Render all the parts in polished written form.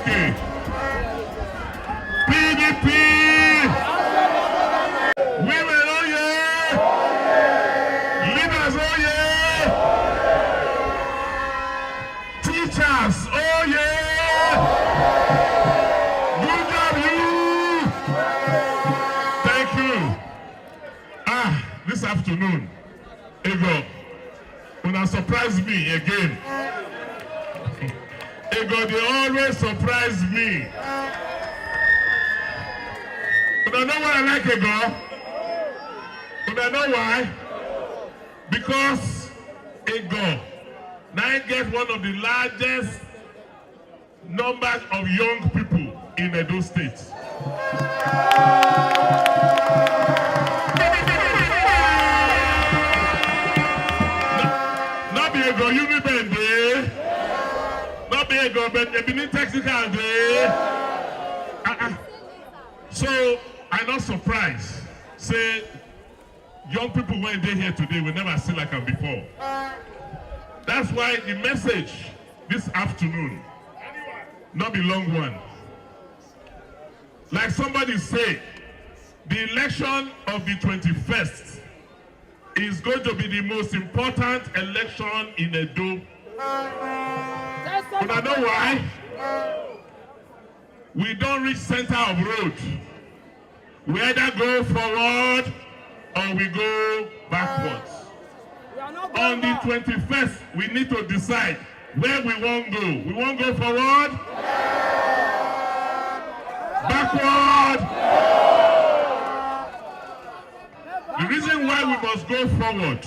Okay. PDP. Women, oh yeah. Leaders, oh yeah. Teachers, oh yeah. Good job, you. Thank you. This afternoon, Ego, when I surprise me again. Ego, they always surprise me. But I know why I like Ego. But I know why. Because Ego now gets one of the largest numbers of young people in Edo State. Not be Ego, you remember. Not be Ego, but they be technical day. So I'm not surprised. Say young people when they here today will never see like them before. That's why the message this afternoon not be long one. Like somebody said, the election of the 21st is going to be the most important election in Edo. But I know why. We don't reach center of road. We either go forward or we go backwards. On the 21st, we need to decide where we won't go. We won't go forward? Backward? The reason why we must go forward,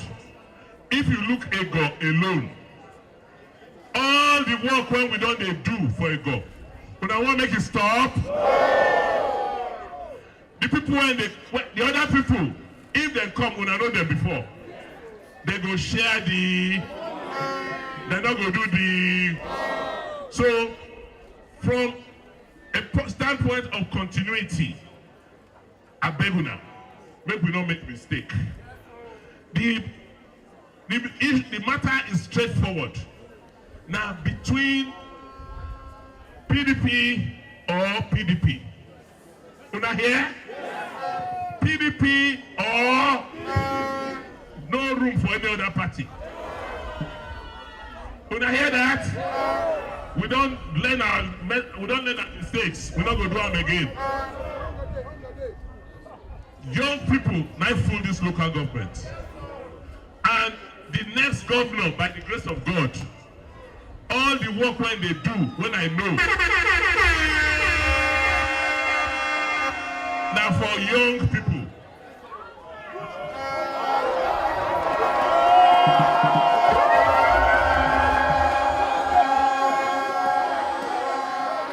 if you look Ego alone, all the work when we don't do for Ego, but I want to make it stop. The people the other people, if they come, when I know them before, they go share they're not going to do the. So, from a standpoint of continuity, I beg you now, make we not make mistake. The matter is straightforward. Now, between PDP or PDP. Una here? PDP or no room for any other party. Una hear that? We don't learn our mistakes. We're not going to do them again. Young people now fool this local government. And the next governor, by the grace of God, all the work when they do, when I know. Now for young people.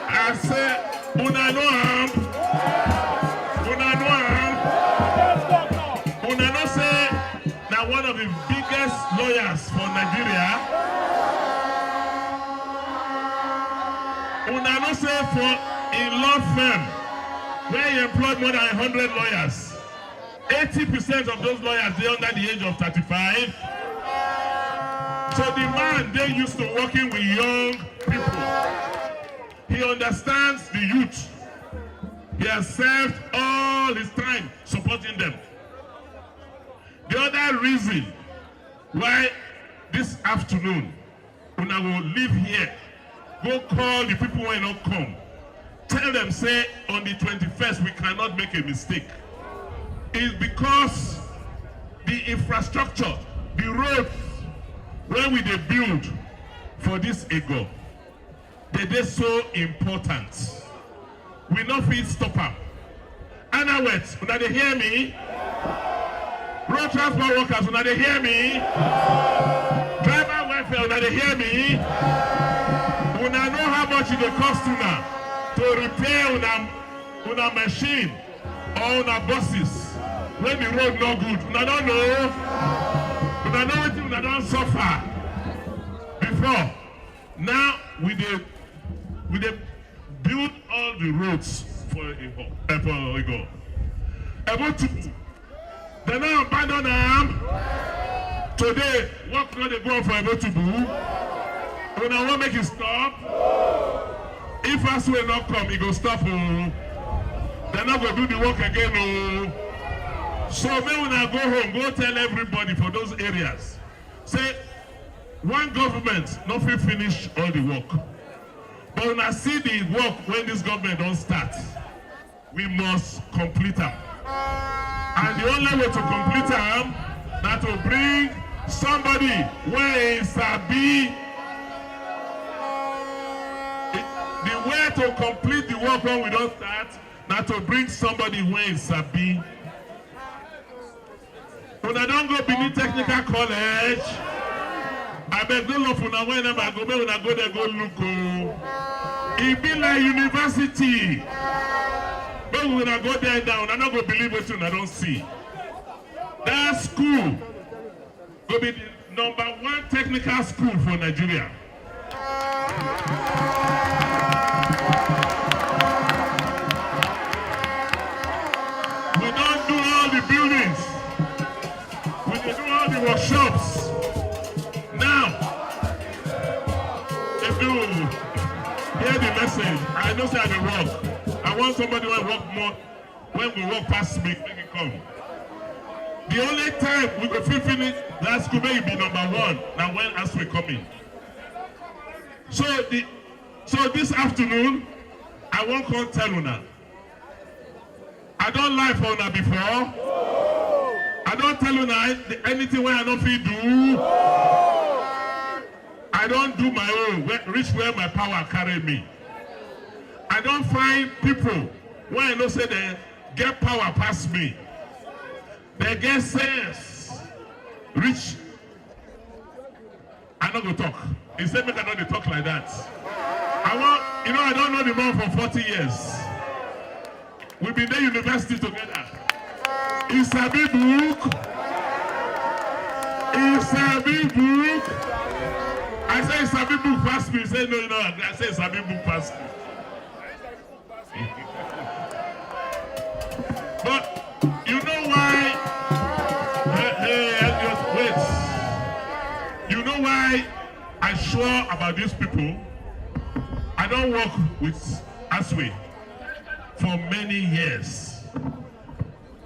I say, una know am. Una know say, now one of the biggest lawyers for Nigeria. Una know say for a law firm where you employ more than 100 lawyers, 80% of those lawyers they under the age of 35. So the man they used to working with young people. He understands the youth. He has served all his time supporting them. The other reason why this afternoon una will live here, go call the people who will not come. Tell them, say, on the 21st, we cannot make a mistake. It's because the infrastructure, the roads, where we they build for this Ego, they're so important. We not fit stop them. Anna wet, when they hear me, road transport workers, when they hear me, driver welfare, when they hear me, when I know how much it costs now to repair una machine or una buses when the road no good. Una don't know. Una know what una don't suffer before. Now we build all the roads for Ego. They now abandon them. Today, what can they go for Ebo to do? Una want make it stop. If Aswe not come, he go stop. Oh. They're not going to do the work again. Oh. So maybe when I go home, go tell everybody for those areas. Say, one government not finish all the work. But when I see the work when this government don't start, we must complete them. And the only way to complete them, that to bring somebody where is Sabi. The way to complete the work when we don't start, that to bring somebody where is Sabi. When I don't go beneath technical college, I beg no love when I go there, go look. It be like university. But when I go there down, I'm not going to believe what I don't see. That school will be the #1 technical school for Nigeria. We don't do all the buildings. We do all the workshops. Now, if you hear the message, I know say I dey work. I want somebody who work more, when we walk past me, make it come. The only time we go finish that school may be #1. Now when as we come in. So this afternoon, I won't come tell Una. I don't lie for Una before. I don't tell Una anything where I don't feel do. I don't do my own, reach where my power carry me. I don't find people when I know say they get power past me. They get sense. Rich. I'm not going to talk. He said, make I not talk like that. I don't know the man for 40 years. We've been there university together. It's a big book. It's a big book. I say it's a big book past me. He said, no. I say it's a big book past me. But you know why? Wait. You know why I'm sure about these people? I don't work with Aswe for many years.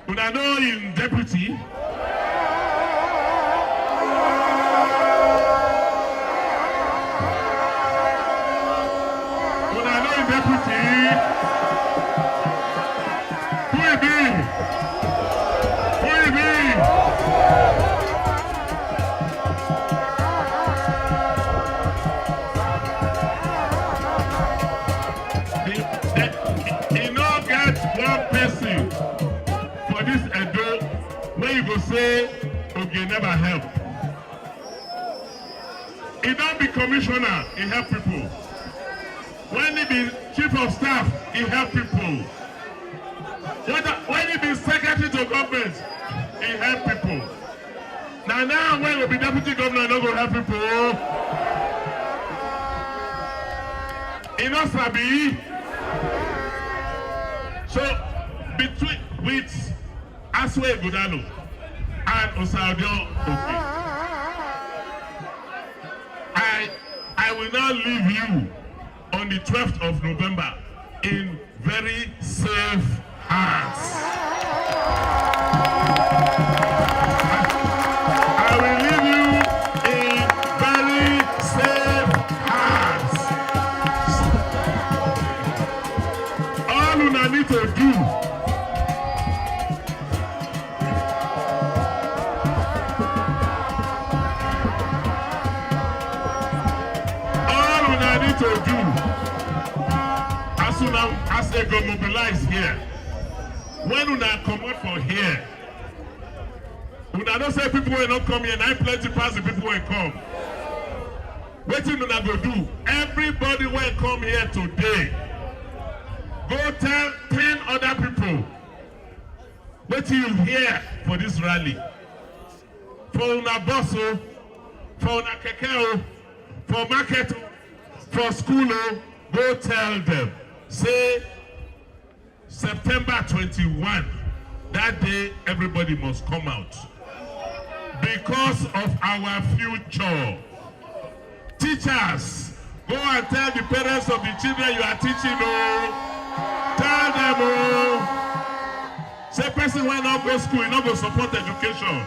When I know in deputy, you go say, okay, never help. He don't be commissioner, he help people. When he be chief of staff, he help people. When he be secretary to government, he help people. Now when he be deputy governor, he don't go help people. He not sabi. So between with Aswe Godalo and Osadio Oke, I will now leave you on the 12th of November in very safe hands. I will leave you in very safe hands. All you need to do as soon as they go mobilize here, when una come out for here, una don't say people will not come here, and I plenty pass the people will come. What you una go do? Everybody will come here today. Go tell 10 other people what you hear for this rally. For una boss, for una keke, for market, for school, go tell them. Say September 21, that day everybody must come out. Because of our future. Teachers, Go and tell the parents of the children you are teaching, oh. Tell them, oh. Say, person when not go school, you not go support education.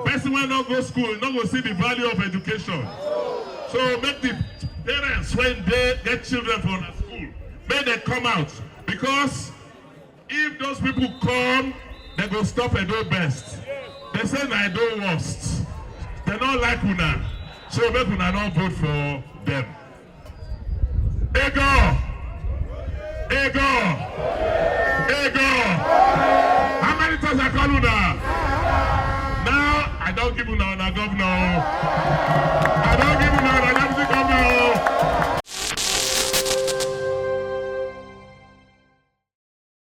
Person when not go school, you not go see the value of education. So make the parents, when they get children from the school, make them come out. Because if those people come, they go stop and do best. They say I do worst. They don't like Una. So make Una not vote for them. Ego! Ego! Ego! How many times I call Una? Now I don't give Una governor.